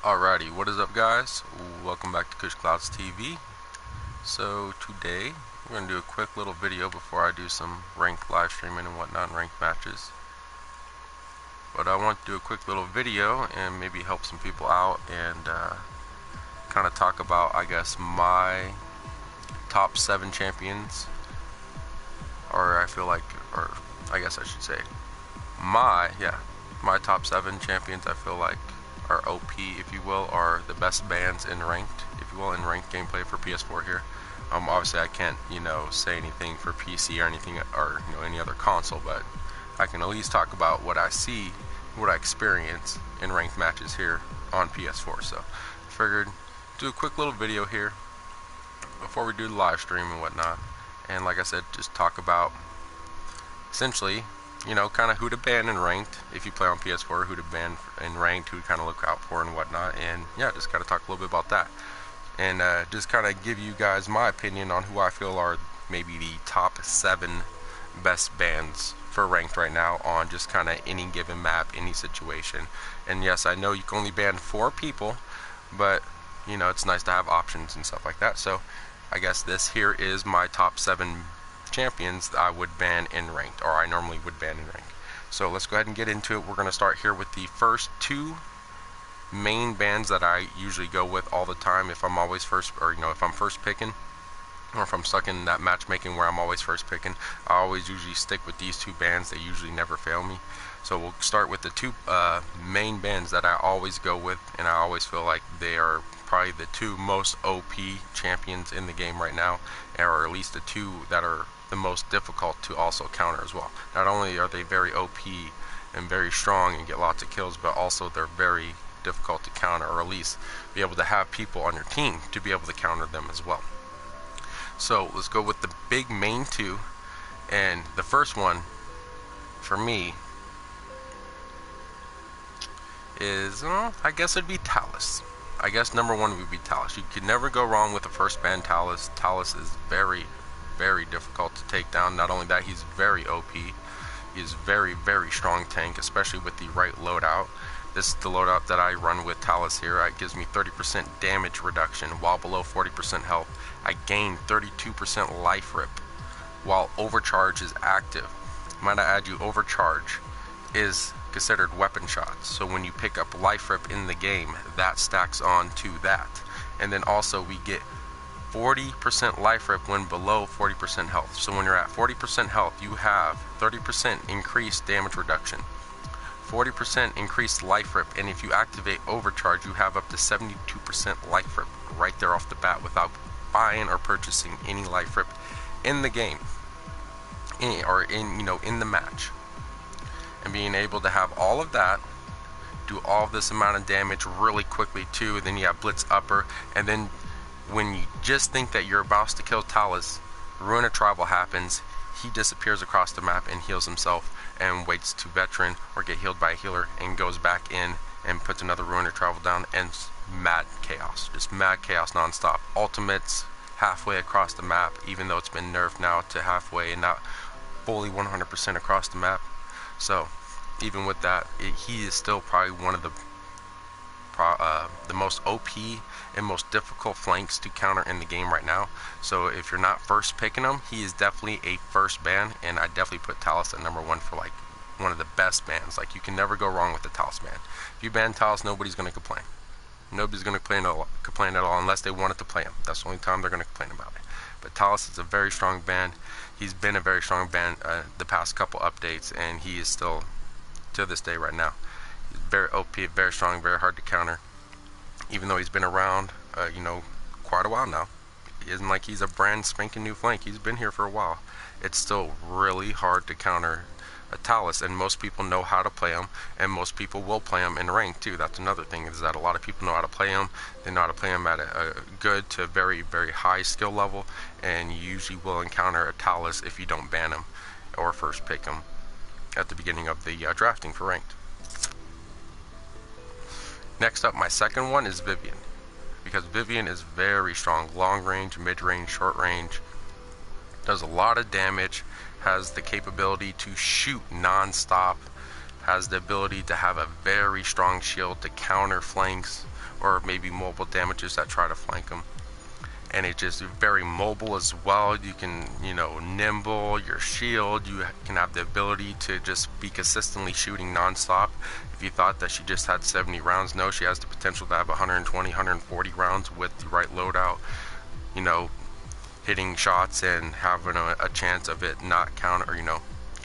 Alrighty, what is up guys? Welcome back to Kush Clouds TV. So today we're going to do a quick little video before I do some ranked live streaming and whatnot, ranked matches. But I want to do a quick little video and maybe help some people out and kind of talk about, I guess, my top 7 champions, or I guess I should say my top 7 champions I feel like are OP, if you will, are the best bans in ranked, if you will, in ranked gameplay for PS4 here. Obviously I can't, say anything for PC or anything, or any other console, but I can at least talk about what I see, what I experience in ranked matches here on PS4. So I figured do a quick little video here before we do the live stream and whatnot, and like I said, just talk about essentially kind of who to ban in ranked if you play on PS4, who to ban in ranked, who to kind of look out for and whatnot, and yeah, just kind of talk a little bit about that, and just kind of give you guys my opinion on who I feel are maybe the top 7 best bans for ranked right now on just kind of any given map, any situation. And yes, I know you can only ban 4 people, but it's nice to have options and stuff like that. So I guess this here is my top 7 champions that I would ban in ranked, or I normally would ban in ranked. So let's go ahead and get into it. We're going to start here with the first 2 main bans that I usually go with all the time if I'm always first, or if I'm first picking, or if I'm stuck in that matchmaking where I'm always first picking. I always usually stick with these 2 bans. They usually never fail me. So we'll start with the 2 main bans that I always go with, and I always feel like they are probably the 2 most OP champions in the game right now, or at least the 2 that are the most difficult to also counter as well. Not only are they very OP and very strong and get lots of kills, but also they're very difficult to counter, or at least be able to have people on your team to be able to counter them as well. So let's go with the big main 2, and the first one for me is, I guess it'd be Talus. I guess number 1 would be Talus. You could never go wrong with the first ban, Talus. Talus is very difficult to take down. Not only that, he's very OP. He's very strong tank, especially with the right loadout. This is the loadout that I run with Talus here. It gives me 30% damage reduction while below 40% health. I gain 32% life rip while overcharge is active. Might I add you, overcharge is considered weapon shots. So when you pick up life rip in the game, that stacks on to that. And then also we get 40% life rip when below 40% health. So when you're at 40% health, you have 30% increased damage reduction, 40% increased life rip, and if you activate overcharge, you have up to 72% life rip right there off the bat without buying or purchasing any life rip in the game, in the match. And being able to have all of that, do all of this amount of damage really quickly too, and then you have blitz upper, and then when you just think that you're about to kill Talus, Ruin of Tribal happens. He disappears across the map and heals himself and waits to veteran or get healed by a healer and goes back in and puts another Ruin of Tribal down, and mad chaos, just mad chaos non-stop. Ultimates halfway across the map, even though it's been nerfed now to halfway and not fully 100% across the map. So even with that, he is still probably one of the most OP and most difficult flanks to counter in the game right now. So if you're not first picking him, he is definitely a first ban, and I definitely put Talus at number 1 for like one of the best bans. Like, you can never go wrong with the Talus ban. If you ban Talus, nobody's going to complain. Nobody's going to complain at all unless they wanted to play him. That's the only time they're going to complain about it. But Talus is a very strong ban. He's been a very strong ban the past couple updates, and he is still to this day right now. He's very OP, very strong, very hard to counter. Even though he's been around, quite a while now. It isn't like he's a brand spanking new flank. He's been here for a while. It's still really hard to counter a Talus, and most people know how to play him, and most people will play him in rank too. That's another thing, is that a lot of people know how to play him. They know how to play him at a good to very high skill level, and you usually will encounter a Talus if you don't ban him or first pick him at the beginning of the drafting for ranked. Next up, my second one is Vivian, because Vivian is very strong, long range, mid range, short range, does a lot of damage, has the capability to shoot non-stop, has the ability to have a very strong shield to counter flanks or maybe mobile damages that try to flank them. And it's just very mobile as well. You can, nimble your shield. You can have the ability to just be consistently shooting non-stop. If you thought that she just had 70 rounds, no, she has the potential to have 120, 140 rounds with the right loadout, hitting shots and having a chance of it not counter, kind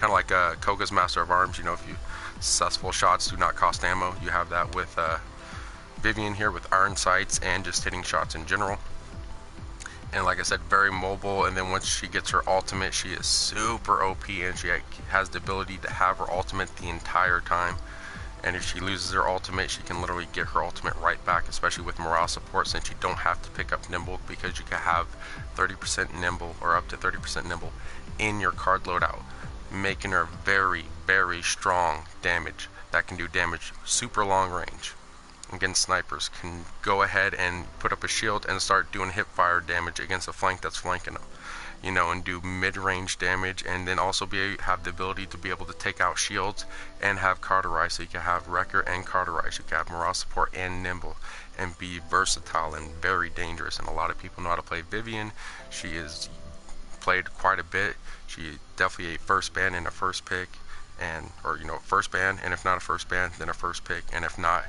of like Koga's Master of Arms. If you successful shots do not cost ammo, you have that with Vivian here with iron sights and just hitting shots in general. And like I said, very mobile. And then once she gets her ultimate, she is super OP, and she has the ability to have her ultimate the entire time. And if she loses her ultimate, she can literally get her ultimate right back, especially with morale support, since you don't have to pick up nimble, because you can have 30% nimble or up to 30% nimble in your card loadout, making her very, very strong damage that can do damage super long range against snipers. Can go ahead and put up a shield and start doing hip fire damage against a flank that's flanking them, and do mid-range damage, and then also have the ability to be able to take out shields and have cauterize. So you can have wrecker and cauterize. You can have morale support and nimble, and be versatile and very dangerous. And a lot of people know how to play Vivian. She is played quite a bit. She definitely a first ban and a first pick, or first ban, and if not a first ban, then a first pick. And if not,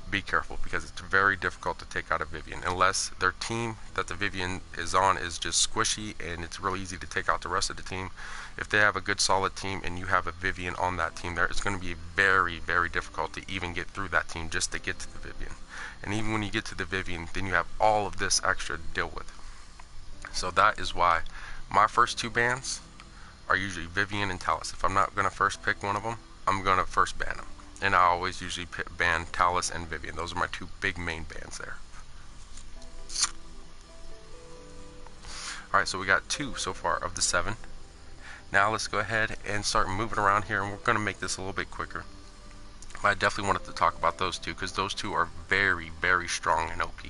be careful, because it's very difficult to take out a Vivian unless their team that the Vivian is on is just squishy, and it's really easy to take out the rest of the team. If they have a good solid team and you have a Vivian on that team there, it's going to be very, very difficult to even get through that team just to get to the Vivian. And even when you get to the Vivian, then you have all of this extra to deal with. So that is why my first two bans are usually Vivian and Talus. If I'm not going to first pick one of them, I'm going to first ban them. And I always usually ban Talus and Vivian. Those are my two big main bans there. Alright, so we got 2 so far of the 7. Now let's go ahead and start moving around here, and we're going to make this a little bit quicker. But I definitely wanted to talk about those two, because those two are very, very strong and OP.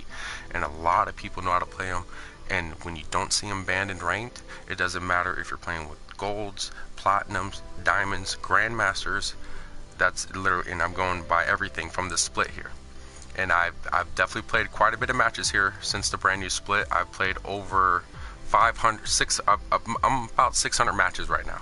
And a lot of people know how to play them. And when you don't see them banned and ranked, it doesn't matter if you're playing with golds, platinums, diamonds, grandmasters. That's literally, and I'm going by everything from the split here. And I've definitely played quite a bit of matches here since the brand new split. I've played over 500, I'm about 600 matches right now.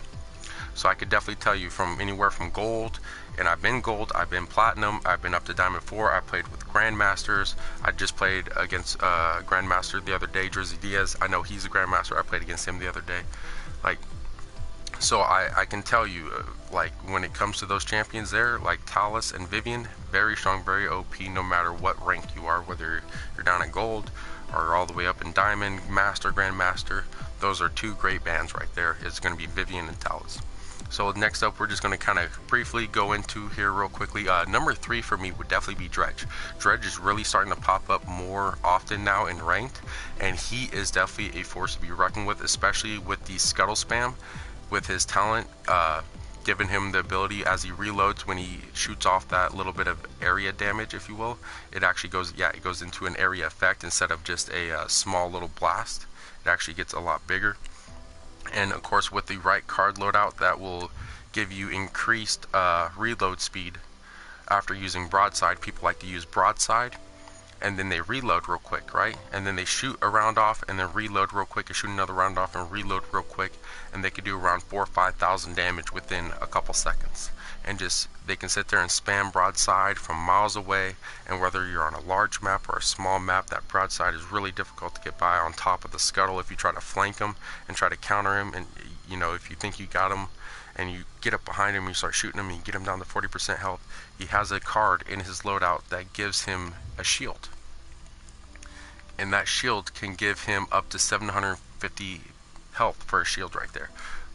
So I could definitely tell you from anywhere from gold, and I've been gold, I've been platinum, I've been up to diamond 4. I played with grandmasters. I just played against grandmaster the other day, Drizzy Diaz. I know he's a grandmaster. I played against him the other day. So I can tell you, when it comes to those champions there, like Talus and Vivian, very strong, very OP, no matter what rank you are, whether you're down at gold or all the way up in diamond, master, grandmaster. Those are 2 great bans right there. It's going to be Vivian and Talus. So next up, we're just going to kind of briefly go into here real quickly. Number 3 for me would definitely be Dredge. Dredge is really starting to pop up more often now in ranked, and he is definitely a force to be reckoned with, especially with the scuttle spam. With his talent, giving him the ability as he reloads, when he shoots off that little bit of area damage, if you will, it actually goes, it goes into an area effect instead of just a small little blast. It actually gets a lot bigger. And of course, with the right card loadout, that will give you increased reload speed after using broadside. People like to use broadside, and then they reload real quick, right? And then they shoot a round off and then reload real quick, and shoot another round off and reload real quick, and they could do around 4,000 or 5,000 damage within a couple seconds. And just, they can sit there and spam broadside from miles away, and whether you're on a large map or a small map, that broadside is really difficult to get by on top of the scuttle if you try to flank him and try to counter him. And if you think you got him and you get up behind him and you start shooting him and you get him down to 40% health, he has a card in his loadout that gives him a shield, and that shield can give him up to 750 health for a shield right there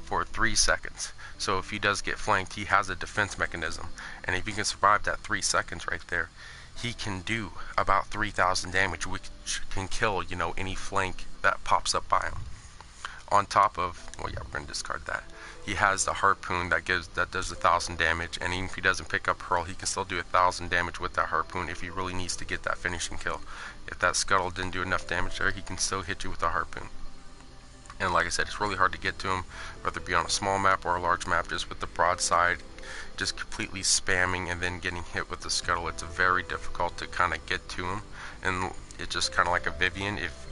for 3 seconds. So if he does get flanked, he has a defense mechanism, and if he can survive that 3 seconds right there, he can do about 3,000 damage, which can kill any flank that pops up by him. On top of, well, yeah, we're gonna discard that. He has the harpoon that does 1,000 damage, and even if he doesn't pick up hurl, he can still do 1,000 damage with that harpoon if he really needs to get that finishing kill. If that scuttle didn't do enough damage there, he can still hit you with a harpoon. And like I said, it's really hard to get to him, whether it be on a small map or a large map. Just with the broadside, just completely spamming and then getting hit with the scuttle. It's very difficult to kind of get to him, and it's just kind of like a Vivian. If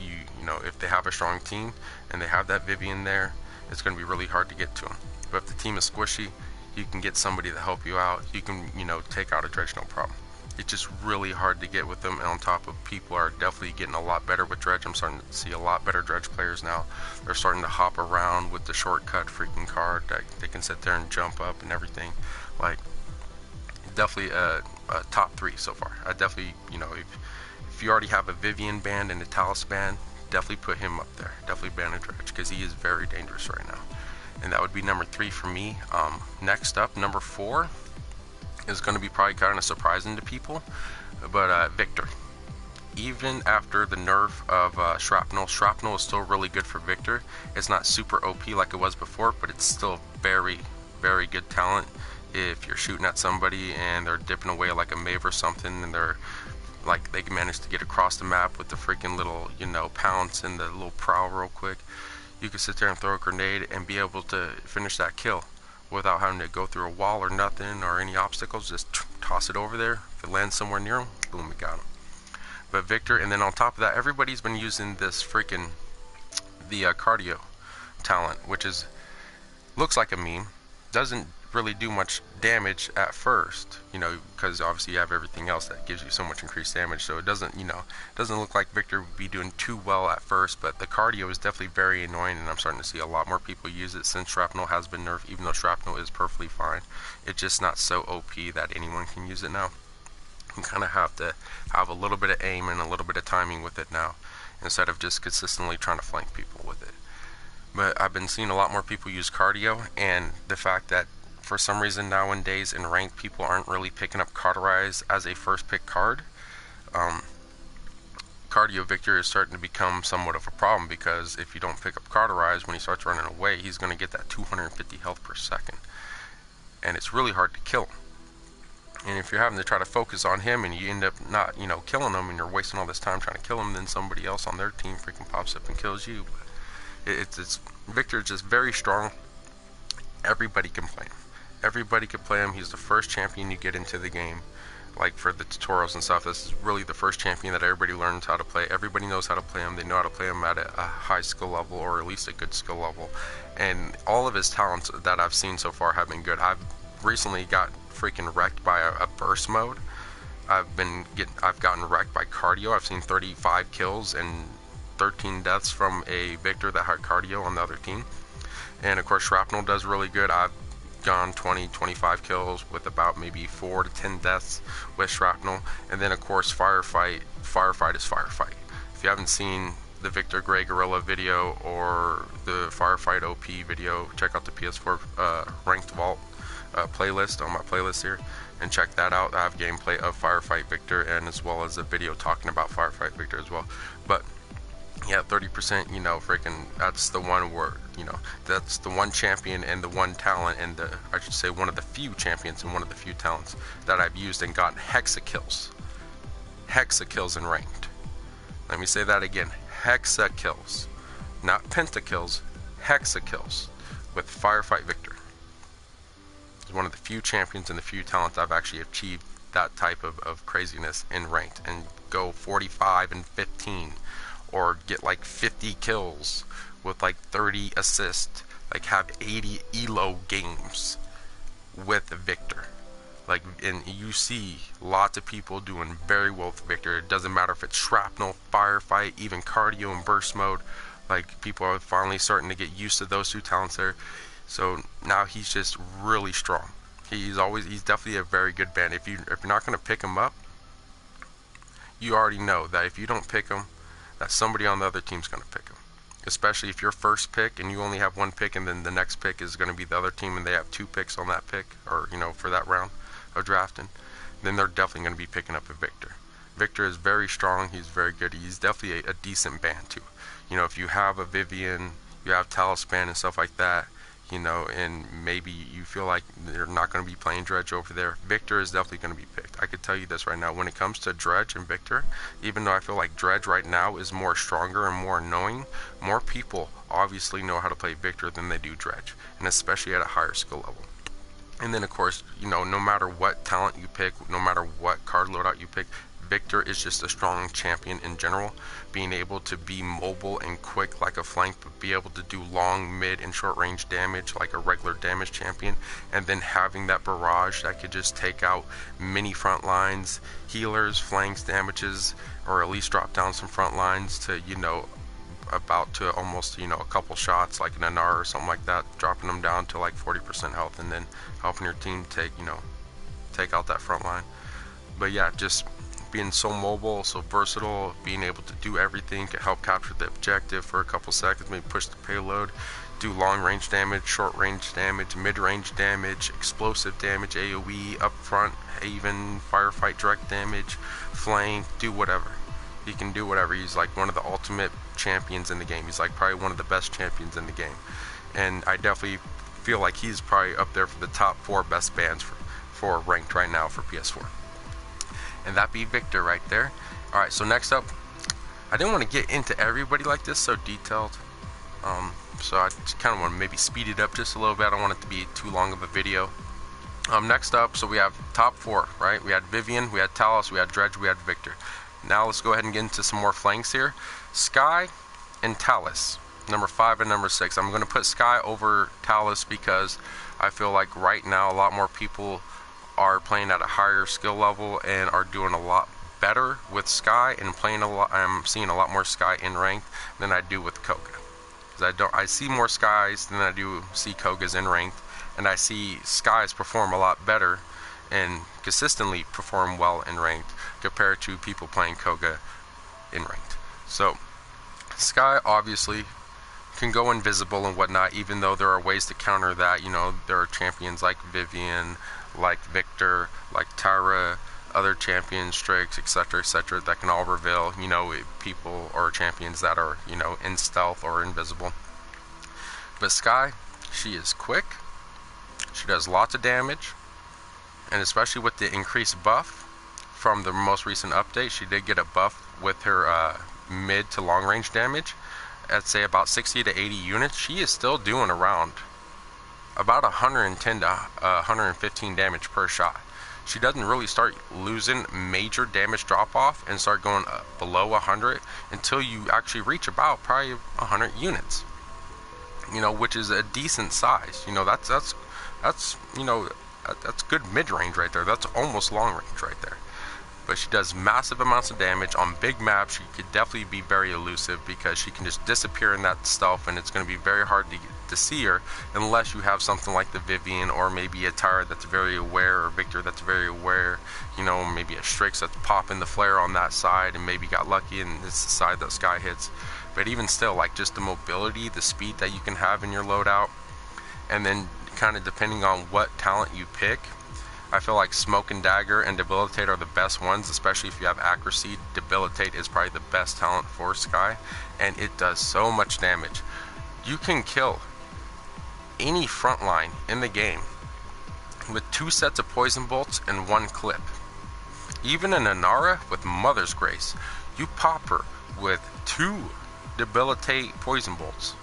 if they have a strong team and they have that Vivian there, it's going to be really hard to get to him. But if the team is squishy, you can get somebody to help you out. You can take out a dredge no problem. It's just really hard to get with them, and on top of, people are definitely getting a lot better with dredge. I'm starting to see a lot better dredge players now. They're starting to hop around with the shortcut freaking card that they can sit there and jump up and everything. Like, definitely a top 3 so far. I definitely, if you already have a Vivian band and a Talus band, definitely put him up there. Definitely ban a dredge, because he is very dangerous right now. And that would be number 3 for me. Next up, number 4 is going to be probably kind of surprising to people, but Victor. Even after the nerf of Shrapnel is still really good for Victor. It's not super OP like it was before, but it's still very, very good talent. If you're shooting at somebody and they're dipping away like a Mave or something, and they can manage to get across the map with the freaking little, pounce and the little prowl real quick, you can sit there and throw a grenade and be able to finish that kill without having to go through a wall or nothing or any obstacles. Just toss it over there. If it lands somewhere near him, boom, we got him. But Victor, and then on top of that, everybody's been using this freaking the cardio talent, which looks like a meme. Doesn't really do much damage at first, because obviously you have everything else that gives you so much increased damage. So it doesn't look like Victor would be doing too well at first, but the cardio is definitely very annoying, and I'm starting to see a lot more people use it since Shrapnel has been nerfed. Even though Shrapnel is perfectly fine, it's just not so OP that anyone can use it now. You kind of have to have a little bit of aim and a little bit of timing with it now, instead of just consistently trying to flank people with it. But I've been seeing a lot more people use cardio, and the fact that for some reason nowadays in ranked, people aren't really picking up Cauterize as a first pick card. Cardio Victor is starting to become somewhat of a problem, because if you don't pick up Cauterize when he starts running away, he's going to get that 250 health per second, and it's really hard to kill him. And if you're having to try to focus on him and you end up not killing him, and you're wasting all this time trying to kill him, then somebody else on their team freaking pops up and kills you. But Victor's just very strong. Everybody can play him. Everybody could play him. He's the first champion you get into the game, like for the tutorials and stuff. This is really the first champion that everybody learns how to play. Everybody knows how to play him. They know how to play him at a high skill level, or at least a good skill level. And all of his talents that I've seen so far have been good. I've recently got freaking wrecked by a burst mode. I've gotten wrecked by cardio. I've seen 35 kills and 13 deaths from a Victor that had cardio on the other team. And of course Shrapnel does really good. I've gone 20-25 kills with about maybe 4 to 10 deaths with Shrapnel. And then of course Firefight is Firefight. If you haven't seen the Victor Gray Gorilla video or the Firefight OP video, check out the PS4 Ranked Vault playlist on my playlist here, and check that out. I have gameplay of Firefight Victor, and as well as a video talking about Firefight Victor as well. But yeah, 30%, freaking, that's the one where, that's the one champion and the one talent, and I should say one of the few champions and one of the few talents that I've used and gotten hexakills in ranked. Let me say that again, hexakills, not pentakills, hexakills with Firefight Victor. It's one of the few champions and the few talents I've actually achieved that type of craziness in ranked, and go 45 and 15, or get like 50 kills with like 30 assists, like have 80 elo games with Victor. Like, and you see lots of people doing very well with Victor. It doesn't matter if it's Shrapnel, Firefight, even cardio and burst mode. Like, people are finally starting to get used to those two talents there. So now he's just really strong. He's definitely a very good band. If you're not going to pick him up, you already know that if you don't pick him, that somebody on the other team's going to pick him. Especially if you're first pick and you only have one pick, and then the next pick is going to be the other team and they have 2 picks on that pick, or for that round of drafting, then they're definitely going to be picking up a Victor. Victor is very strong. He's very good. He's definitely a decent band too. If you have a Vivian, you have Talus band and stuff like that, and maybe you feel like they're not going to be playing Dredge over there, Victor is definitely going to be picked. I could tell you this right now, when it comes to Dredge and Victor, even though I feel like Dredge right now is more stronger and more annoying, more people obviously know how to play Victor than they do Dredge, and especially at a higher skill level. And then of course, you know, no matter what talent you pick, no matter what card loadout you pick, Victor is just a strong champion in general. Being able to be mobile and quick like a flank, but be able to do long, mid, and short range damage like a regular damage champion, and then having that barrage that could just take out many front lines, healers, flanks, damages, or at least drop down some front lines to, you know, about to almost, you know, a couple shots like an Anar or something like that, dropping them down to like 40% health, and then helping your team take, you know, take out that front line. But yeah, just being so mobile, so versatile, being able to do everything, can help capture the objective for a couple seconds, maybe push the payload, do long range damage, short range damage, mid range damage, explosive damage, AoE, up front, even firefight direct damage, flank, do whatever. He can do whatever. He's like one of the ultimate champions in the game. He's like probably one of the best champions in the game. And I definitely feel like he's probably up there for the top 4 best bans for ranked right now for PS4. And that be Victor right there. Alright, so next up, I didn't want to get into everybody like this so detailed. So I just kind of want to maybe speed it up just a little bit. I don't want it to be too long of a video. Next up, so we have top 4, right? We had Vivian, we had Talos, we had Dredge, we had Victor. Now let's go ahead and get into some more flanks here. Skye and Talos, number 5 and number 6. I'm going to put Skye over Talos because I feel like right now a lot more people are playing at a higher skill level and are doing a lot better with Skye and playing a lot. I'm seeing a lot more Skye in ranked than I do with Koga. Because I see more Skies than I do see Kogas in ranked, and I see Skies perform a lot better and consistently perform well in ranked compared to people playing Koga in ranked. So Skye obviously can go invisible and whatnot, even though there are ways to counter that. You know, there are champions like Vivian, like Victor, like Tyra, other champions, Strix, etc., that can all reveal, you know, people or champions that are, you know, in stealth or invisible. But Skye, she is quick, she does lots of damage, and especially with the increased buff from the most recent update, she did get a buff with her mid to long range damage at say about 60 to 80 units. She is still doing around about 110 to 115 damage per shot. She doesn't really start losing major damage drop off and start going below 100 until you actually reach about probably 100 units. You know, which is a decent size. You know, that's you know, that's good mid range right there. That's almost long range right there. But she does massive amounts of damage on big maps. She could definitely be very elusive because she can just disappear in that stealth, and it's going to be very hard to see her unless you have something like the Vivian, or maybe a Tyra that's very aware, or Victor that's very aware. You know, maybe a Strix that's popping the flare on that side and maybe got lucky and it's the side that Skye hits. But even still, like just the mobility, the speed that you can have in your loadout, and then kind of depending on what talent you pick, I feel like Smoke and Dagger and Debilitate are the best ones, especially if you have accuracy. Debilitate is probably the best talent for Skye, and it does so much damage. You can kill any frontline in the game with 2 sets of poison bolts and 1 clip. Even an Inara with Mother's Grace, you pop her with 2 Debilitate poison bolts.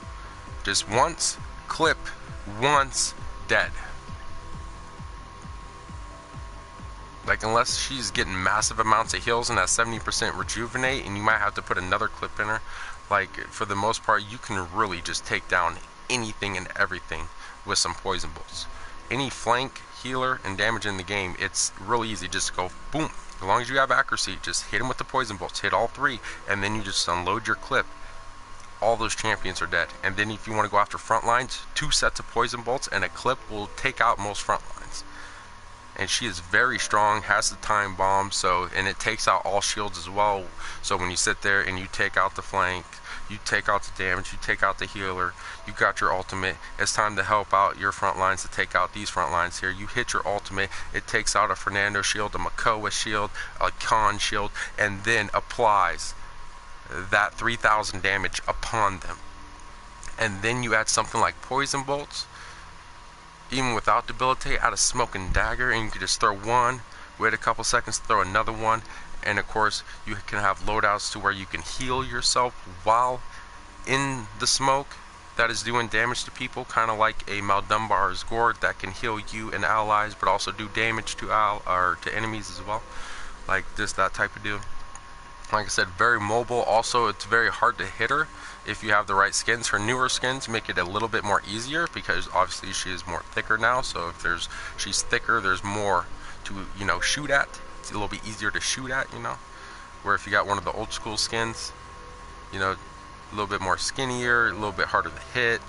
Just once, clip, once, dead. Like, unless she's getting massive amounts of heals and has 70% rejuvenate, and you might have to put another clip in her, like, for the most part, you can really just take down anything and everything with some poison bolts. Any flank, healer, and damage in the game, it's really easy. Just go boom. As long as you have accuracy, just hit them with the poison bolts. Hit all 3, and then you just unload your clip. All those champions are dead. And then if you want to go after front lines, 2 sets of poison bolts and a clip will take out most front lines. And she is very strong, has the time bomb, so, and it takes out all shields as well. So when you sit there and you take out the flank, you take out the damage, you take out the healer, you got your ultimate, it's time to help out your front lines to take out these front lines here. You hit your ultimate, it takes out a Fernando shield, a Makoa shield, a Khan shield, and then applies that 3000 damage upon them. And then you add something like poison bolts, even without Debilitate, add a Smoke and Dagger, and you can just throw one, wait a couple seconds, throw another one, and of course you can have loadouts to where you can heal yourself while in the smoke, that is doing damage to people, kind of like a Maldumbar's Gourd that can heal you and allies, but also do damage to to enemies as well. Like just that type of deal. Like I said, very mobile. Also, it's very hard to hit her if you have the right skins. Her newer skins make it a little bit more easier because obviously she is more thicker now. So if she's thicker, there's more to, you know, shoot at. It's a little bit easier to shoot at, you know. Where if you got one of the old school skins, you know, a little bit more skinnier, a little bit harder to hit.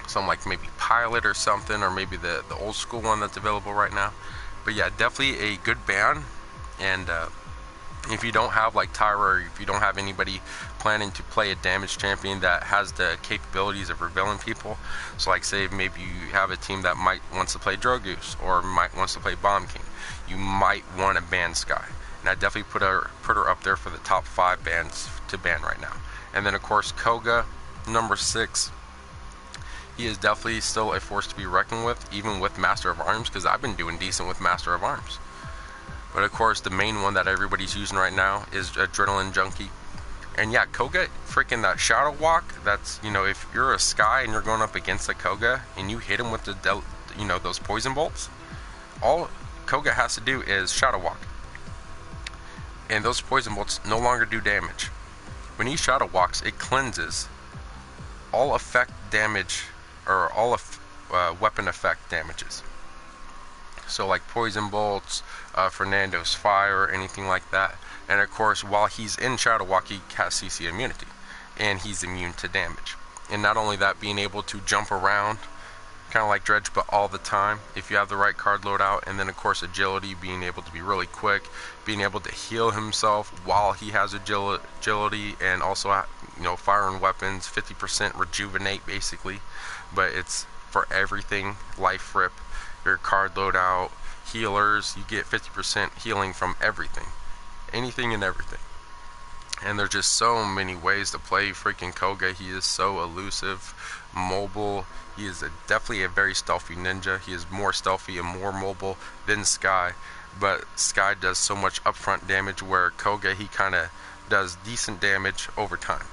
Something like maybe Pilot or something, or maybe the old school one that's available right now. But yeah, definitely a good ban. And if you don't have like Tyra, or if you don't have anybody planning to play a damage champion that has the capabilities of revealing people, so like say maybe you have a team that might wants to play Drogoose or might wants to play Bomb King, you might want to ban Skye. And I definitely put her up there for the top 5 bans to ban right now. And then of course Koga, number 6. He is definitely still a force to be reckoned with, even with Master of Arms, because I've been doing decent with Master of Arms. But of course, the main one that everybody's using right now is Adrenaline Junkie. And yeah, Koga, freaking that Shadow Walk, that's, you know, if you're a Skye and you're going up against a Koga and you hit him with the, you know, those poison bolts, all Koga has to do is Shadow Walk. And those poison bolts no longer do damage. When he Shadow Walks, it cleanses all effect damage, or all weapon effect damages. So like poison bolts, Fernando's fire, anything like that. And of course, while he's in Shadow Walk, he has CC immunity, and he's immune to damage. And not only that, being able to jump around, kind of like Dredge, but all the time, if you have the right card loadout. And then of course agility, being able to be really quick, being able to heal himself while he has agility, and also, you know, firing weapons, 50% rejuvenate basically. But it's for everything, life rip, your card loadout, healers, you get 50% healing from everything, anything and everything. And there's just so many ways to play freaking Koga. He is so elusive, mobile. He is definitely a very stealthy ninja. He is more stealthy and more mobile than Skye, but Skye does so much upfront damage, where Koga, he kind of does decent damage over time.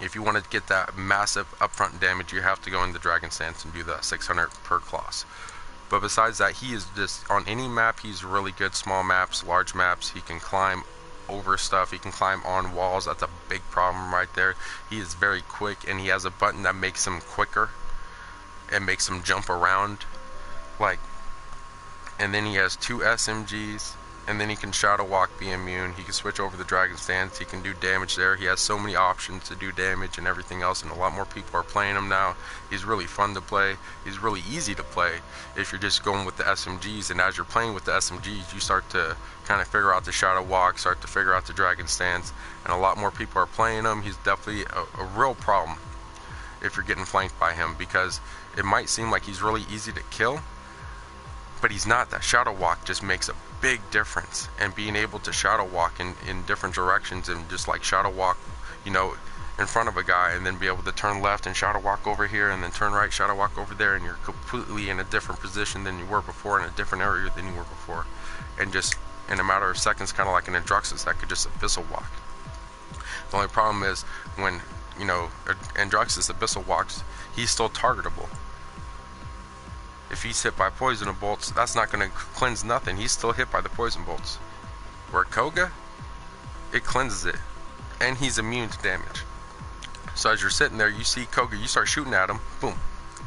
If you want to get that massive upfront damage, you have to go in the Dragon Stance and do that 600 per class. But besides that, he is just, on any map, he's really good. Small maps, large maps, he can climb over stuff, he can climb on walls. That's a big problem right there. He is very quick, and he has a button that makes him quicker and makes him jump around, like, and then he has 2 SMGs, and then he can Shadow Walk, be immune. He can switch over the Dragon Stance, he can do damage there. He has so many options to do damage and everything else, and a lot more people are playing him now. He's really fun to play. He's really easy to play if you're just going with the SMGs, and as you're playing with the SMGs, you start to kind of figure out the Shadow Walk, start to figure out the Dragon Stance, and a lot more people are playing him. He's definitely a real problem if you're getting flanked by him, because it might seem like he's really easy to kill, but he's not. That Shadow Walk just makes a big difference, and being able to Shadow Walk in different directions, and just like Shadow Walk, you know, in front of a guy, and then be able to turn left and Shadow Walk over here, and then turn right, Shadow Walk over there, and you're completely in a different position than you were before, in a different area than you were before, and just in a matter of seconds, kind of like an Androxus that could just Abyssal Walk. The only problem is when, you know, Androxus Abyssal Walks, he's still targetable. If he's hit by poison bolts, that's not going to cleanse nothing. He's still hit by the poison bolts. Where Koga, it cleanses it, and he's immune to damage. So as you're sitting there, you see Koga, you start shooting at him, boom,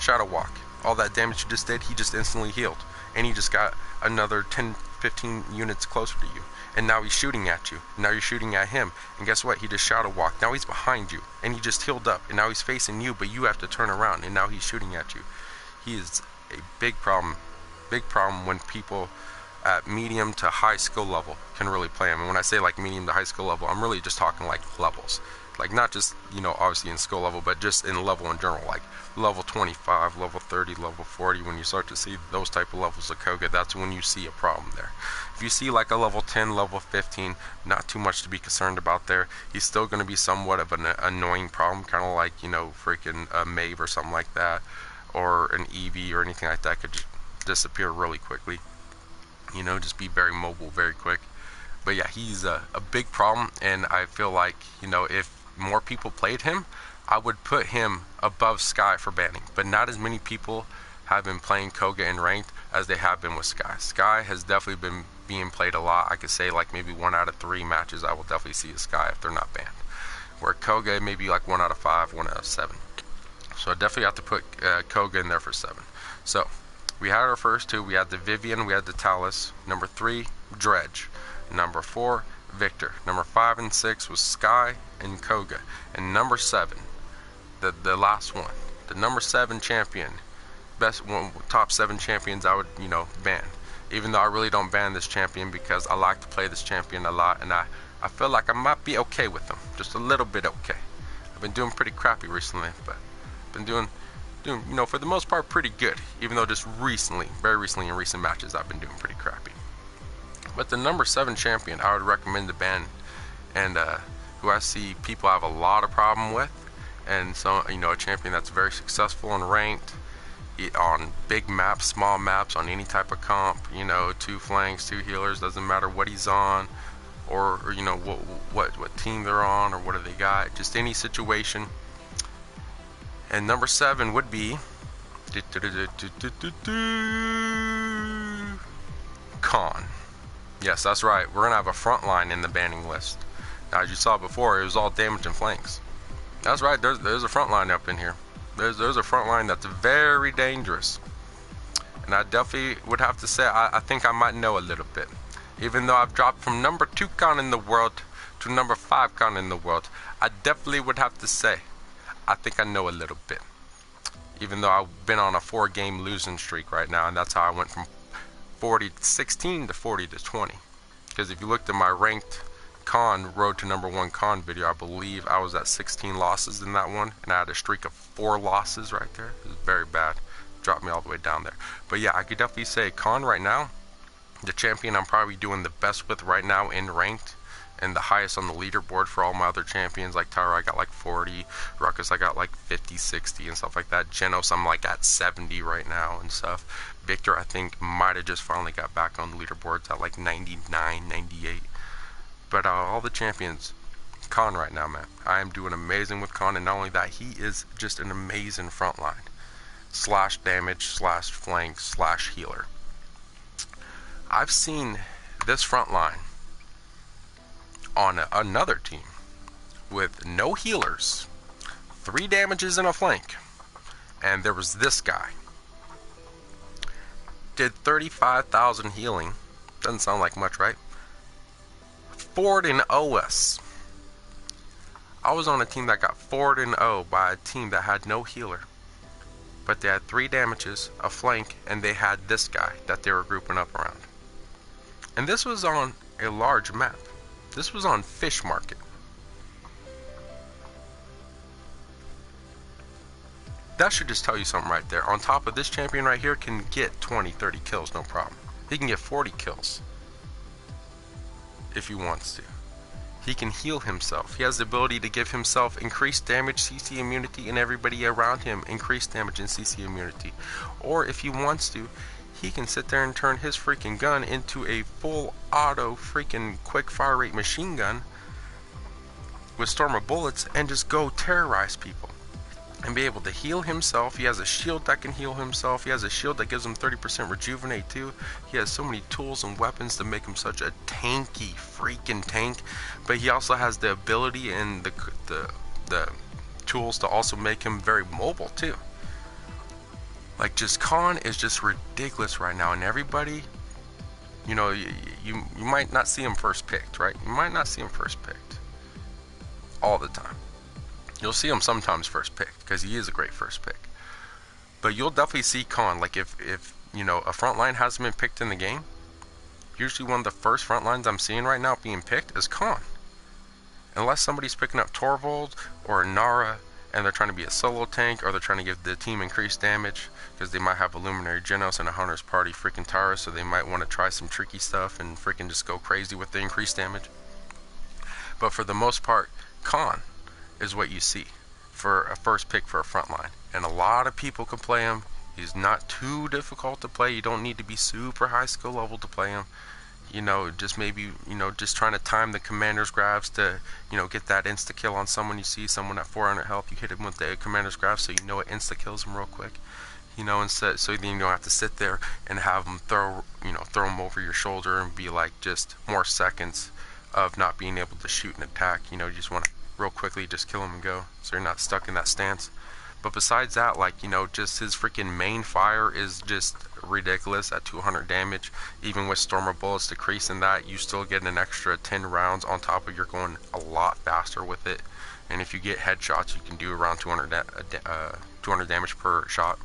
Shadow Walk. All that damage you just did, he just instantly healed, and he just got another 10, 15 units closer to you. And now he's shooting at you. Now you're shooting at him, and guess what? He just Shadow Walked. Now he's behind you, and he just healed up, and now he's facing you, but you have to turn around, and now he's shooting at you. He is a big problem when people at medium to high skill level can really play him. And when I say like medium to high skill level, I'm really just talking like levels, like not just, you know, obviously in skill level, but just in level in general, like level 25, level 30, level 40. When you start to see those type of levels of Koga, that's when you see a problem there. If you see like a level 10, level 15, not too much to be concerned about there. He's still going to be somewhat of an annoying problem, kind of like, you know, freaking a Maeve or something like that, or an Eevee or anything like that could just disappear really quickly. You know, just be very mobile, very quick. But yeah, he's a big problem, and I feel like, you know, if more people played him, I would put him above Sky for banning, but not as many people have been playing Koga in ranked as they have been with Sky. Sky has definitely been being played a lot. I could say like maybe 1 out of 3 matches I will definitely see a Sky if they're not banned. Where Koga maybe like 1 out of 5, 1 out of 7. So I definitely have to put Koga in there for 7. So we had our first 2. We had the Vivian, we had the Talus. Number 3, Dredge. Number 4, Victor. Number 5 and 6 was Sky and Koga. And number 7, the last one, the number 7 champion, best one, top 7 champions I would, ban. Even though I really don't ban this champion because I like to play this champion a lot, and I feel like I might be okay with him, just a little bit okay. I've been doing pretty crappy recently, but I've been doing for the most part pretty good, even though just recently, very recently in recent matches, I've been doing pretty crappy. But the number 7 champion I would recommend to ban, and who I see people have a lot of problem with, and so a champion that's very successful and ranked on big maps, small maps, on any type of comp, 2 flanks, 2 healers, doesn't matter what he's on, or what team they're on, or what do they got, just any situation. And number 7 would be Khan. Yes, that's right, we're gonna have a front line in the banning list. Now, as you saw before, it was all damage and flanks. That's right, there's a front line up in here. There's a front line that's very dangerous. And I definitely would have to say, I think I might know a little bit. Even though I've dropped from number 2 con in the world to number 5 con in the world, I definitely would have to say, I think I know a little bit. Even though I've been on a 4-game losing streak right now, and that's how I went from 16 to 40 to 20. Because if you looked at my ranked con road to number 1 con video, I believe I was at 16 losses in that one, and I had a streak of 4 losses right there. It was very bad, dropped me all the way down there. But yeah, I could definitely say con right now, the champion I'm probably doing the best with right now in ranked, and the highest on the leaderboard for all my other champions. Like Tyra, I got like 40, Ruckus I got like 50, 60 and stuff like that. Genos I'm like at 70 right now and stuff. Victor I think might have just finally got back on the leaderboards at like 99, 98. But all the champions, Khan right now, man. I am doing amazing with Khan, and not only that, he is just an amazing frontline. Slash damage, slash flank, slash healer. I've seen this frontline on another team with no healers, 3 damages and a flank, and there was this guy. Did 35,000 healing. Doesn't sound like much, right? 4'd in OS. I was on a team that got 4'd in O by a team that had no healer, but they had 3 damages, a flank, and they had this guy that they were grouping up around. And this was on a large map. This was on Fish Market. That should just tell you something right there. On top of this champion right here can get 20, 30 kills, no problem. He can get 40 kills if he wants to. He can heal himself. He has the ability to give himself increased damage, CC immunity, and everybody around him increased damage and CC immunity. Or if he wants to, he can sit there and turn his freaking gun into a full auto freaking quick fire rate machine gun with storm of bullets and just go terrorize people and be able to heal himself. He has a shield that can heal himself. He has a shield that gives him 30% rejuvenate too. He has so many tools and weapons to make him such a tanky freaking tank, but he also has the ability and the tools to also make him very mobile too. Like, just Khan is just ridiculous right now, and everybody, you might not see him first picked, right? You might not see him first picked all the time. You'll see him sometimes first picked because he is a great first pick. But you'll definitely see Khan. Like, if a front line hasn't been picked in the game, usually one of the first front lines I'm seeing right now being picked is Khan. Unless somebody's picking up Torvald or Nara and they're trying to be a solo tank, or they're trying to give the team increased damage because they might have a Luminary Genos and a Hunter's Party freaking Tara, so they might want to try some tricky stuff and freaking just go crazy with the increased damage. But for the most part, Khan is what you see for a first pick for a front line, and a lot of people can play him. He's not too difficult to play. You don't need to be super high skill level to play him. just maybe, just trying to time the commander's grabs to, get that insta kill on someone. You see someone at 400 health, you hit him with the commander's grab, so it insta kills him real quick. Instead, so then you don't have to sit there and have them throw them over your shoulder and be like just more seconds of not being able to shoot and attack. You just want to real quickly just kill him and go, so you're not stuck in that stance. But besides that, just his freaking main fire is just ridiculous at 200 damage. Even with Stormer bullets decreasing that, you still get an extra 10 rounds on top of you're going a lot faster with it. And if you get headshots, you can do around 200 damage per shot.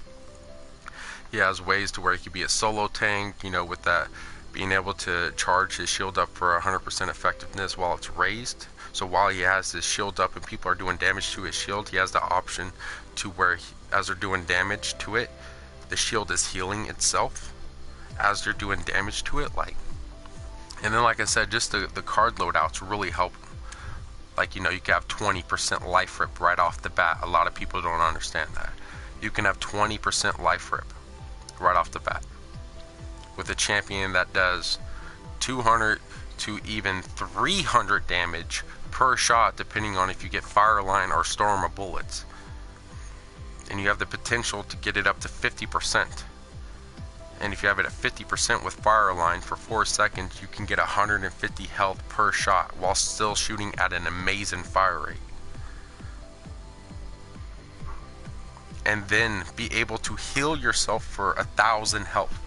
He has ways to where he could be a solo tank, with that being able to charge his shield up for 100% effectiveness while it's raised. So while he has his shield up and people are doing damage to his shield, he has the option to where, as they're doing damage to it, the shield is healing itself as they're doing damage to it. And then like I said, just the card loadouts really help. You can have 20% life rip right off the bat. A lot of people don't understand that. You can have 20% life rip right off the bat with a champion that does 200 to even 300 damage per shot, depending on if you get Fireline or Stormer bullets. And you have the potential to get it up to 50%. And if you have it at 50% with Fireline for 4 seconds, you can get 150 health per shot while still shooting at an amazing fire rate. And then be able to heal yourself for 1,000 health.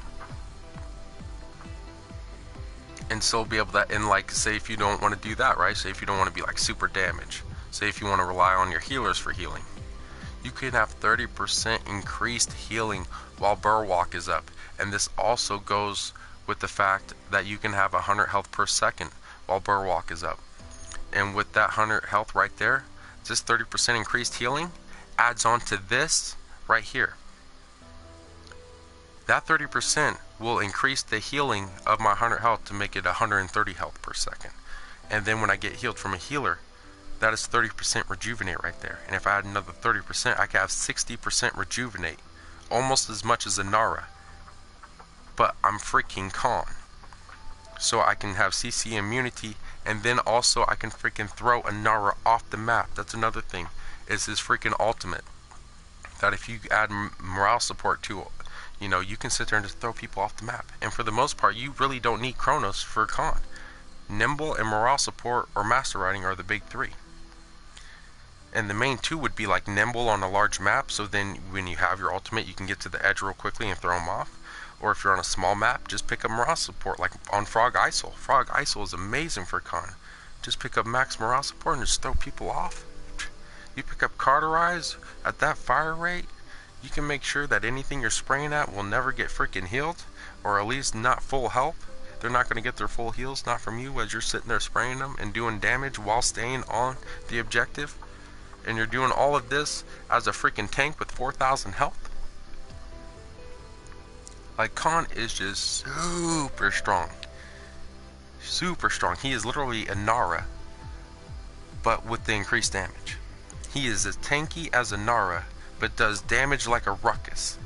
And still be able to, and say if you don't want to do that, right? Say if you don't want to be super damage. Say if you want to rely on your healers for healing. You can have 30% increased healing while Burr Walk is up. And this also goes with the fact that you can have 100 health per second while Burr Walk is up. And with that 100 health right there, this 30% increased healing adds on to this right here. That 30% will increase the healing of my 100 health to make it 130 health per second. And then when I get healed from a healer, that is 30% rejuvenate right there. And if I add another 30%, I can have 60% rejuvenate. Almost as much as a Nara. But I'm freaking Khan. So I can have CC immunity, and then also I can freaking throw a Nara off the map. That's another thing, is his freaking ultimate. That if you add morale support to it, you can sit there and just throw people off the map. And for the most part, you really don't need Chronos for Khan. Nimble and morale support or master riding are the big three. And the main two would be Nimble on a large map, so then when you have your ultimate, you can get to the edge real quickly and throw them off. Or if you're on a small map, just pick up morale support, like on Frog Isle. Frog Isle is amazing for Khan. Just pick up max morale support and just throw people off. You pick up Cauterize at that fire rate, you can make sure that anything you're spraying at will never get freaking healed, or at least not full health. They're not going to get their full heals, not from you, as you're sitting there spraying them and doing damage while staying on the objective. And you're doing all of this as a freaking tank with 4,000 health. Khan is just super strong. Super strong. He is literally a Nara, but with the increased damage. He is as tanky as a Nara, but does damage like a Ruckus.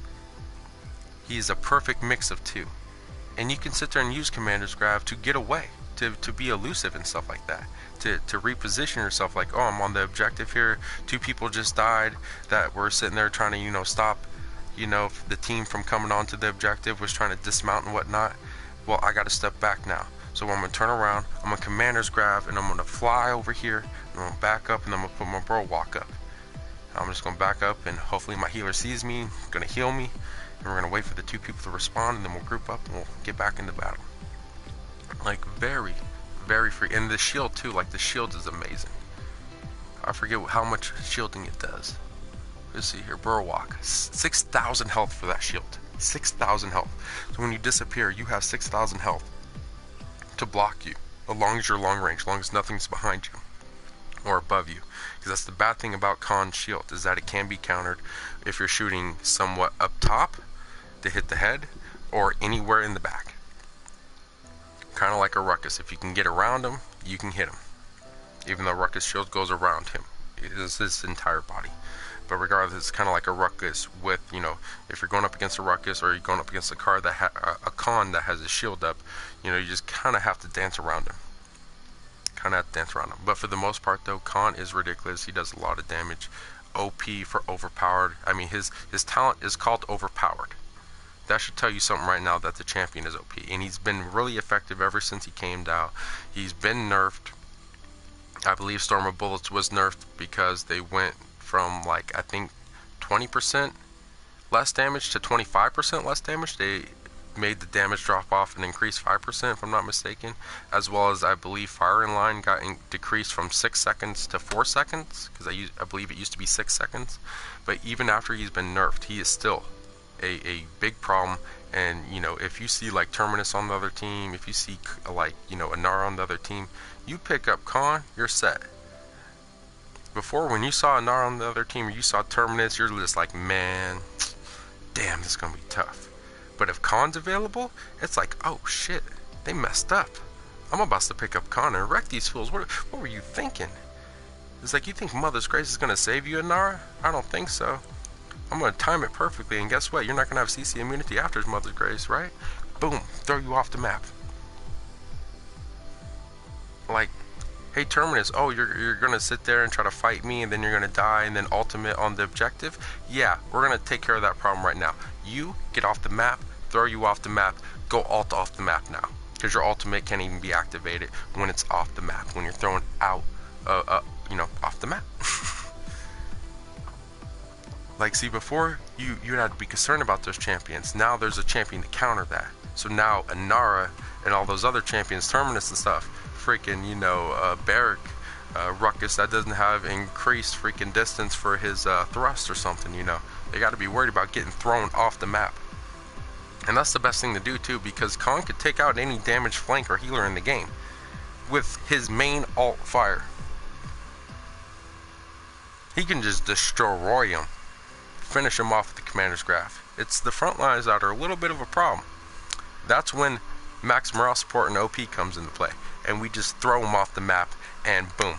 He is a perfect mix of two. And you can sit there and use Commander's Grab to get away, to be elusive and stuff like that. To reposition yourself, oh, I'm on the objective here. 2 people just died that were sitting there trying to, stop, the team from coming onto the objective, was trying to dismount and whatnot. Well, I got to step back now. So I'm going to turn around, I'm going to Commander's Grab, and I'm going to fly over here, and I'm going to back up, and I'm going to put my Burr Walk up. I'm just going to back up, and hopefully my healer sees me, going to heal me, and we're going to wait for the 2 people to respond, and then we'll group up, and we'll get back into battle. Very, very free. And the shield, too, the shield is amazing. I forget how much shielding it does. Let's see here, Burr Walk. 6,000 health for that shield. 6,000 health. So when you disappear, you have 6,000 health to block you, as long as you're long range, as long as nothing's behind you or above you. Because that's the bad thing about Khan's shield, is that it can be countered if you're shooting somewhat up top to hit the head, or anywhere in the back. Kind of like a Ruckus. If you can get around him, you can hit him. Even though Ruckus shield goes around him, it is his entire body. But regardless, it's kind of like a Ruckus with, if you're going up against a Ruckus, or you're going up against a card that a Khan that has his shield up, you know, you just kind of have to dance around him. But for the most part, though, Khan is ridiculous. He does a lot of damage. OP for overpowered. I mean, his talent is called overpowered. That should tell you something right now, that the champion is OP. And he's been really effective ever since he came out. He's been nerfed. I believe Storm of Bullets was nerfed because they went from, like, I think 20% less damage to 25% less damage. They made the damage drop off and increase 5%, if I'm not mistaken. As well as, I believe, firing line got decreased from 6 seconds to 4 seconds, because I believe it used to be 6 seconds. But even after he's been nerfed, he is still a big problem. And, you know, if you see like Terminus on the other team, if you see like, you know, Inara on the other team, you pick up Khan, you're set. Before, when you saw Inara on the other team, or you saw Terminus, you're just like, man, damn, this is gonna be tough. But if Khan's available, it's like, oh shit, they messed up. I'm about to pick up Khan and wreck these fools. What were you thinking? It's like, you think Mother's Grace is gonna save you, Inara? I don't think so. I'm going to time it perfectly, and guess what? You're not going to have CC immunity after his Mother's Grace, right? Boom, throw you off the map. Like, hey Terminus, oh, you're going to sit there and try to fight me, and then you're going to die, and then ultimate on the objective? Yeah, we're going to take care of that problem right now. You get off the map, throw you off the map, go ult off the map now. Because your ultimate can't even be activated when it's off the map, when you're thrown out, you know, off the map. Like, see, before, you had to be concerned about those champions. Now there's a champion to counter that. So now Inara and all those other champions, Terminus and stuff, freaking, you know, Barrack, Ruckus, that doesn't have increased freaking distance for his thrust or something, you know. They got to be worried about getting thrown off the map. And that's the best thing to do, too, because Khan could take out any damaged flank or healer in the game with his main alt fire. He can just destroy him. Finish him off with the commander's graph. It's the front lines that are a little bit of a problem. That's when max morale support and OP comes into play, and we just throw them off the map and boom.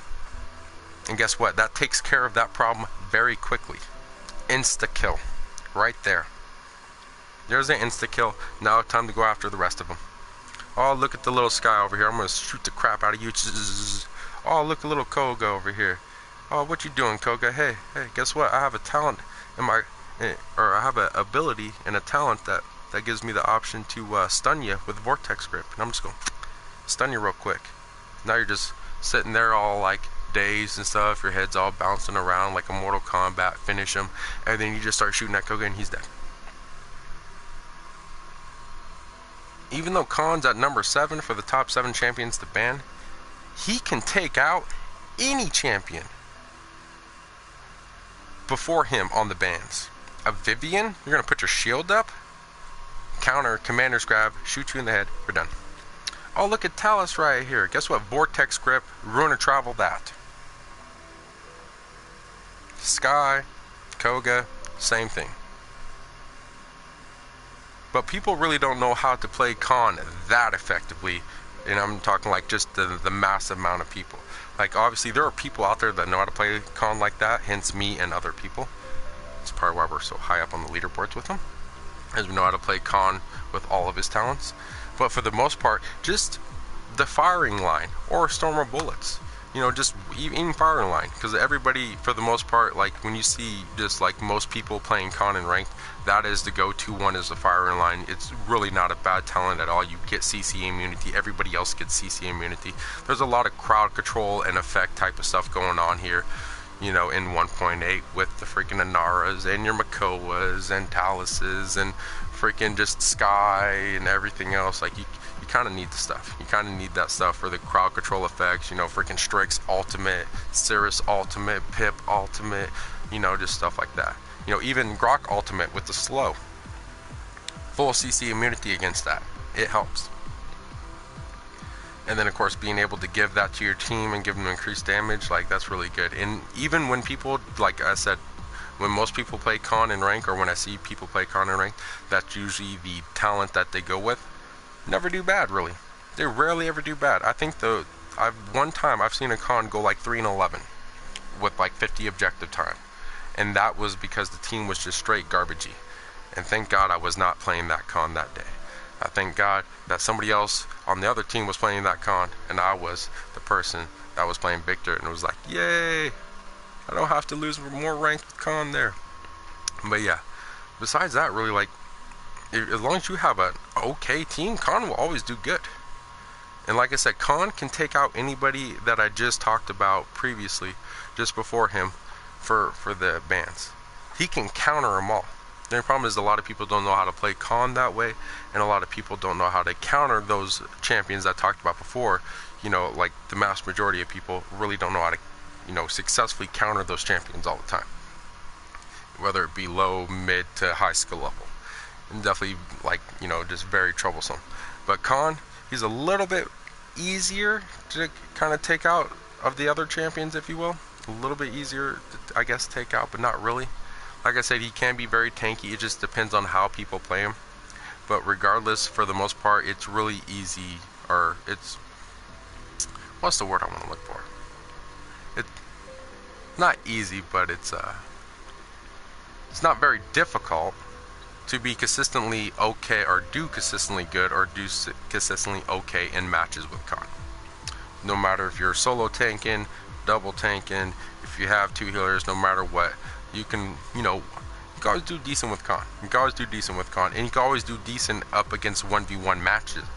And guess what? That takes care of that problem very quickly. Insta kill right there. There's an insta kill. Now time to go after the rest of them. Oh, look at the little Sky over here. I'm gonna shoot the crap out of you. Oh, look, a little Koga over here. Oh, what you doing, Koga? Hey, guess what? I have a talent I have an ability and a talent that gives me the option to stun you with Vortex Grip, and I'm just going to stun you real quick. Now you're just sitting there all like dazed and stuff, your head's all bouncing around like a Mortal Kombat, finish him, and then you just start shooting at Koga and he's dead. Even though Khan's at number 7 for the top 7 champions to ban, he can take out any champion before him on the bans. A Vivian, you're going to put your shield up, counter, commander's grab, shoot you in the head, we're done. Oh, look at Talus right here. Guess what? Vortex Grip, Ruin of Travel that. Sky, Koga, same thing. But people really don't know how to play Khan that effectively, and I'm talking like just the massive amount of people. Like, obviously, there are people out there that know how to play Khan like that, hence me and other people. That's probably why we're so high up on the leaderboards with him, as we know how to play Khan with all of his talents. But for the most part, just the firing line or Storm of Bullets. You know, just even firing line. Because everybody, for the most part, like, when you see just, like, most people playing Khan in ranked, that is the go-to one, is the firing line. It's really not a bad talent at all. You get CC immunity. Everybody else gets CC immunity. There's a lot of crowd control and effect type of stuff going on here, you know, in 1.8 with the freaking Inaras and your Makoas and Taluses and freaking just Sky and everything else. Like, you kind of need the stuff. You kind of need that stuff for the crowd control effects, you know, freaking Strix ultimate, Cirrus ultimate, Pip ultimate, you know, just stuff like that. You know, even Grok ultimate with the slow. Full CC immunity against that. It helps. And then, of course, being able to give that to your team and give them increased damage, like, that's really good. And even when people, like I said, when most people play Khan in rank, or when I see people play Khan in rank, that's usually the talent that they go with. Never do bad, really. They rarely ever do bad. I think one time I've seen a Khan go like 3-11 with like 50 objective time, and that was because the team was just straight garbagey. And thank God I was not playing that Khan that day. I thank God that somebody else on the other team was playing that Khan, and I was the person that was playing Victor, and it was like, yay, I don't have to lose more rank with Khan there. But yeah, besides that, really, like, as long as you have an okay team, Khan will always do good. And like I said, Khan can take out anybody that I just talked about previously, just before him, for the bans. He can counter them all. The only problem is a lot of people don't know how to play Khan that way, and a lot of people don't know how to counter those champions I talked about before. You know, like the vast majority of people really don't know how to, you know, successfully counter those champions all the time. Whether it be low, mid to high skill level. And definitely, like, you know, just very troublesome. But Khan, he's a little bit easier to kind of take out of the other champions, if you will. A little bit easier, I guess, to take out, but not really. Like I said, he can be very tanky. It just depends on how people play him. But regardless, for the most part, it's really easy, or it's, what's the word I want to look for? It's not easy, but it's not very difficult to be consistently okay, or do consistently good, or do consistently okay in matches with Khan. No matter if you're solo tanking, double tanking, if you have two healers, no matter what, you can, you know, you can always do decent with Khan. You can always do decent with Khan, and you can always do decent up against 1v1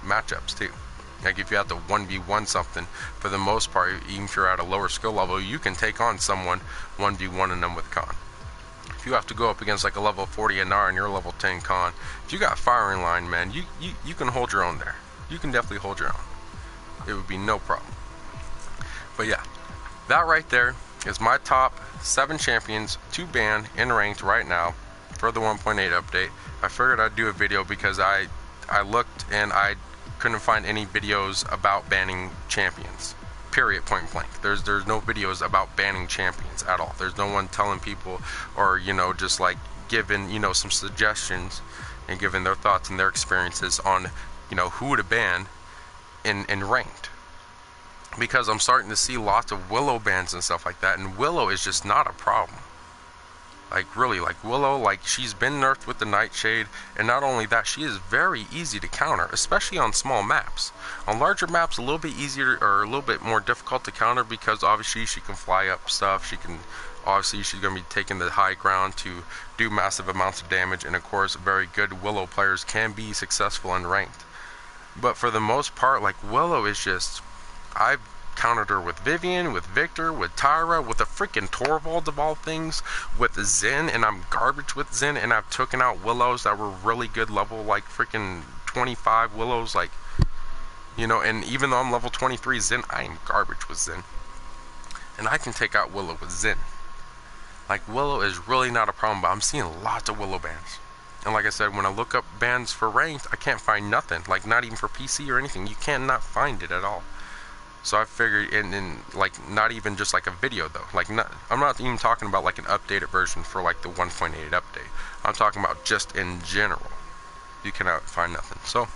matchups too. Like if you have to 1v1 something, for the most part, even if you're at a lower skill level, you can take on someone 1v1 and them with Khan. If you have to go up against like a level 40 Anar and you're level 10 Khan, if you got firing line, man, you can hold your own there. You can definitely hold your own. It would be no problem. But yeah, that right there is my top 7 champions to ban in ranked right now for the 1.8 update. I figured I'd do a video because I looked and I couldn't find any videos about banning champions. Period, point blank. There's no videos about banning champions at all. There's no one telling people, or, you know, just like giving, you know, some suggestions and giving their thoughts and their experiences on, you know, who to ban in ranked. Because I'm starting to see lots of Willow bans and stuff like that, and Willow is just not a problem. Like, really, like Willow, like, she's been nerfed with the Nightshade, and not only that, she is very easy to counter, especially on small maps. On larger maps, a little bit easier, or a little bit more difficult to counter, because obviously she can fly up stuff, she's going to be taking the high ground to do massive amounts of damage, and of course, very good Willow players can be successful in ranked. But for the most part, like, Willow is just, I've countered her with Vivian, with Victor, with Tyra, with a freaking Torvald of all things, with Zen, and I'm garbage with Zen, and I've taken out Willows that were really good level, like freaking 25 Willows, like, you know, and even though I'm level 23 Zen, I am garbage with Zen. And I can take out Willow with Zen. Like, Willow is really not a problem, but I'm seeing lots of Willow bans. And like I said, when I look up bans for ranked, I can't find nothing, like not even for PC or anything. You cannot find it at all. So I figured, and like, not even just like a video though, like, I'm not even talking about like an updated version for like the 1.8 update. I'm talking about just in general. You cannot find nothing. So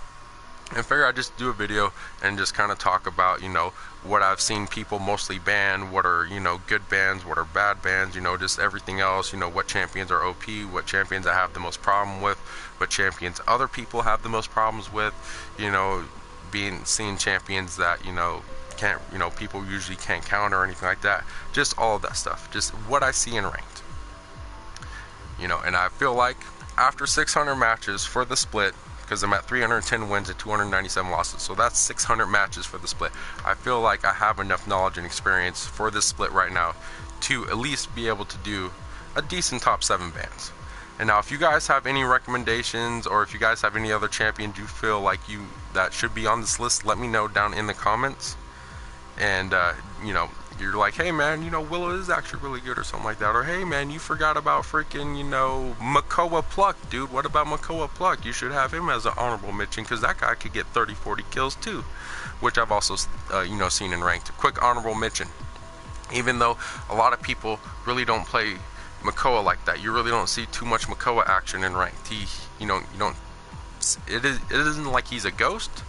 I figured I'd just do a video and just kind of talk about, you know, what I've seen people mostly ban, what are, you know, good bans, what are bad bans, you know, just everything else, you know, what champions are OP, what champions I have the most problem with, what champions other people have the most problems with, you know, seeing champions that, you know, can't, you know, people usually can't counter or anything like that. Just all of that stuff, just what I see in ranked, you know. And I feel like after 600 matches for the split, because I'm at 310 wins and 297 losses, so that's 600 matches for the split, I feel like I have enough knowledge and experience for this split right now to at least be able to do a decent top 7 bans. And now if you guys have any recommendations, or if you guys have any other champions you feel like that should be on this list, let me know down in the comments. And you know, you're like, hey man, you know, Willow is actually really good or something like that, or hey man, you forgot about freaking, you know, Makoa Pluck, dude. What about Makoa Pluck? You should have him as an honorable mention, because that guy could get 30-40 kills too, which I've also you know, seen in ranked. Quick honorable mention, even though a lot of people really don't play Makoa like that, you really don't see too much Makoa action in ranked. You know, it isn't like he's a ghost.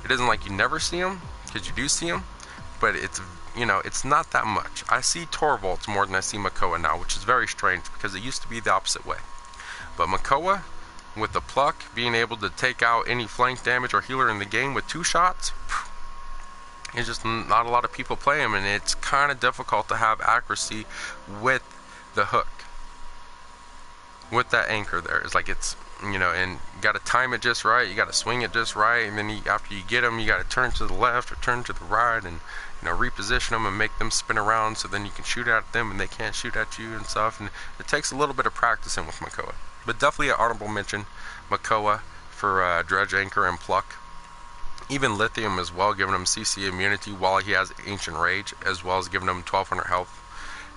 It isn't like you never see him, because you do see him, but it's, you know, it's not that much. I see Torvalds more than I see Makoa now, which is very strange, because it used to be the opposite way. But Makoa, with the pluck, being able to take out any flank damage or healer in the game with 2 shots, it's just not a lot of people play him, and it's kind of difficult to have accuracy with the hook, with that anchor there. It's like, it's, you know, and you got to time it just right, you got to swing it just right, and then after you get them, you got to turn to the left or turn to the right, and, you know, reposition them and make them spin around so then you can shoot at them and they can't shoot at you and stuff. And it takes a little bit of practicing with Makoa. But definitely an honorable mention, Makoa, for Dredge, Anchor, and Pluck. Even Lithium as well, giving him CC immunity while he has Ancient Rage, as well as giving him 1200 health.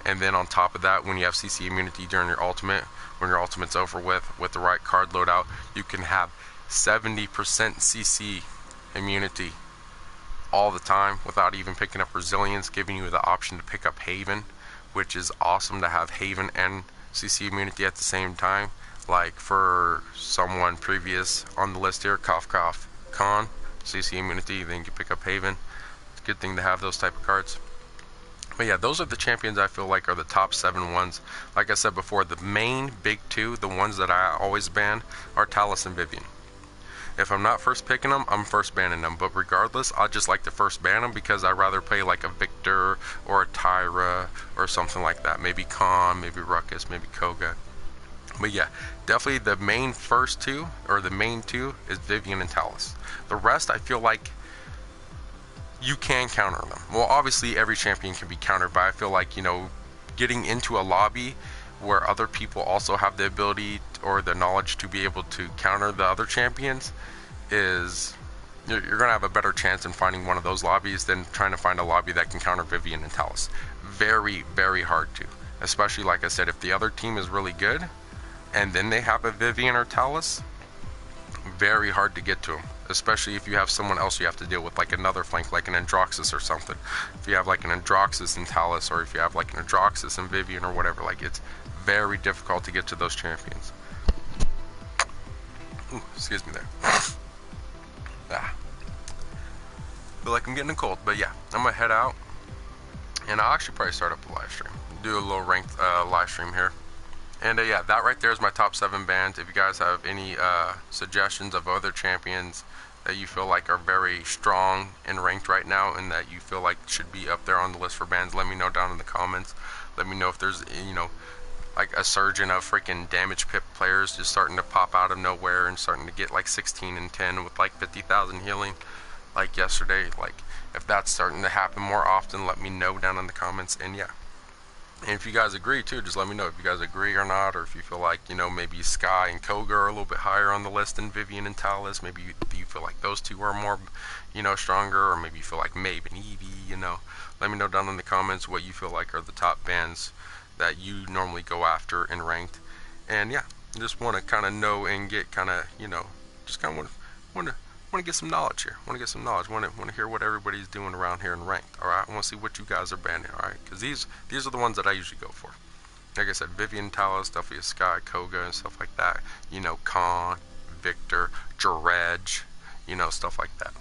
And then on top of that, when you have CC immunity during your ultimate, when your ultimate's over with the right card loadout, you can have 70% CC immunity all the time without even picking up Resilience, giving you the option to pick up Haven, which is awesome to have Haven and CC immunity at the same time. Like for someone previous on the list here, Cough Cough Khan, CC immunity, then you can pick up Haven. It's a good thing to have those type of cards. But yeah, those are the champions I feel like are the top 7 ones. Like I said before, the main big 2, the ones that I always ban, are Talus and Vivian. If I'm not first picking them, I'm first banning them. But regardless, I just like to first ban them because I'd rather play like a Victor or a Tyra or something like that. Maybe Khan, maybe Ruckus, maybe Koga. But yeah, definitely the main first 2, or the main 2, is Vivian and Talus. The rest, I feel like you can counter them. Well, obviously every champion can be countered, but I feel like, you know, getting into a lobby where other people also have the ability or the knowledge to be able to counter the other champions is, you're going to have a better chance in finding one of those lobbies than trying to find a lobby that can counter Vivian and Talus. Very, very hard to. Especially, like I said, if the other team is really good and then they have a Vivian or Talus, very hard to get to them. Especially if you have someone else you have to deal with, like another flank, like an Androxus or something. If you have like an Androxus and Talus, or if you have like an Androxus and Vivian or whatever, like it's very difficult to get to those champions. Ooh, excuse me there. Feel like I'm getting a cold, but yeah, I'm gonna head out, and I'll actually probably start up a live stream, do a little ranked live stream here. And yeah, that right there is my top 7 bans. If you guys have any suggestions of other champions that you feel like are very strong and ranked right now, and that you feel like should be up there on the list for bans, let me know down in the comments. Let me know if there's, you know, like a surgeon of freaking damage pip players just starting to pop out of nowhere and starting to get like 16 and 10 with like 50,000 healing like yesterday. Like, if that's starting to happen more often, let me know down in the comments. And yeah, and if you guys agree too, just let me know if you guys agree or not, or if you feel like, you know, maybe Sky and Koga are a little bit higher on the list than Vivian and Talus. Maybe you feel like those 2 are more, you know, stronger, or maybe you feel like Maeve and Eevee, you know. Let me know down in the comments what you feel like are the top bans that you normally go after in ranked. And yeah, just want to kind of know and get kind of, you know, just kind of want to get some knowledge here. Want to get some knowledge. Want to hear what everybody's doing around here in ranked. All right, I want to see what you guys are banning. All right, because these are the ones that I usually go for. Like I said, Vivian, Talus, definitely Sky, Koga, and stuff like that. You know, Khan, Victor, Dredge, you know, stuff like that.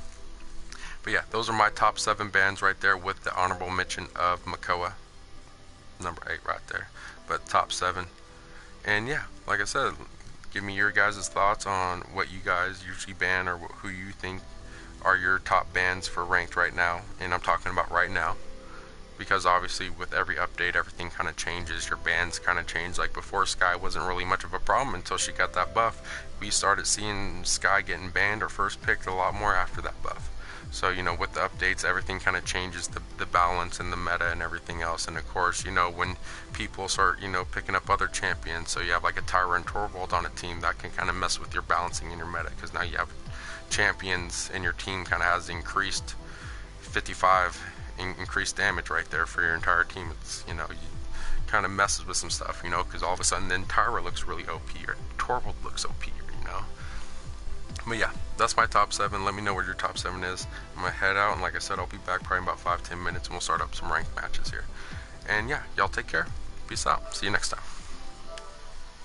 But yeah, those are my top 7 bans right there, with the honorable mention of Makoa, number 8 right there. But top 7. And yeah, like I said, give me your guys' thoughts on what you guys usually ban, or who you think are your top bans for ranked right now. And I'm talking about right now, because obviously with every update everything kind of changes. Your bans kind of change. Like before, Sky wasn't really much of a problem until she got that buff. We started seeing Sky getting banned or first picked a lot more after that buff. So, you know, with the updates, everything kind of changes, the balance and the meta and everything else. And of course, you know, when people start, you know, picking up other champions, so you have like a Tyra and Torvald on a team, that can kind of mess with your balancing in your meta, because now you have champions in your team kind of has increased 55 increased damage right there for your entire team. It's, you know, you kind of messes with some stuff, you know, because all of a sudden then Tyra looks really OP, or Torvald looks OP, you know. But yeah, that's my top 7. Let me know what your top 7 is. I'm gonna head out, and like I said, I'll be back probably in about 5-10 minutes, and we'll start up some ranked matches here. And yeah, y'all take care. Peace out. See you next time.